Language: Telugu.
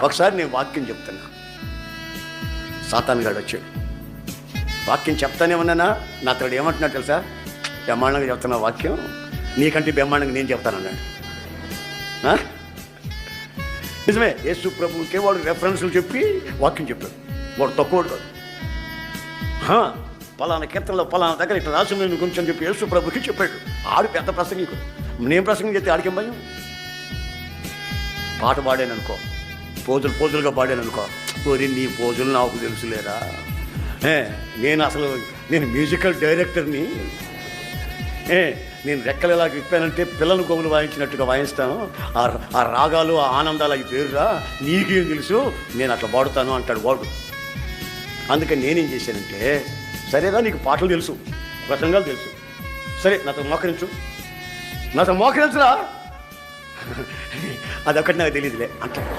ఒకసారి నేను వాక్యం చెప్తున్నా, సాతాన్ గాడు వచ్చాడు. వాక్యం చెప్తానే ఉన్నానా, నా అతడు ఏమంటున్నాడు తెలుసా? బ్రహ్మాండంగా చెప్తున్నా వాక్యం, నీకంటే బ్రహ్మాండంగా నేను చెప్తానన్నాడు. నిజమే, యేసు ప్రభువుకే వాడు రెఫరెన్స్లు చెప్పి వాక్యం చెప్పాడు. వాడు తక్కువడు కాదు. పలానా కీర్తనలో పలానా దగ్గర ఇట్లా రాసి నేను కొంచెం చెప్పి యేసు ప్రభుకి చెప్పాడు. ఆడు పెద్ద ప్రసంగికుడు. నేను ప్రసంగం చెప్తే ఆడికేం భయం? పాట పాడాననుకో, పోజులుగా పాడాననుకో, ఓరి నీ పోజులు నాకు తెలుసులేరా, నేను మ్యూజికల్ డైరెక్టర్ని, నేను రెక్కలు ఎలా ఇప్పానంటే పిల్లలు గోవులు వాయించినట్టుగా వాయిస్తాను, ఆ రాగాలు ఆ ఆనందాలు అవి పేరురా, నీకేం తెలుసు, నేను అట్లా పాడుతాను అంటాడు వాడు. అందుకని నేనేం చేశానంటే, సరేరా నీకు పాటలు తెలుసు, ప్రసంగాలు తెలుసు, సరే నాతో మోకరించురా, అదొకటి నాకు తెలియదులే అంటాడు.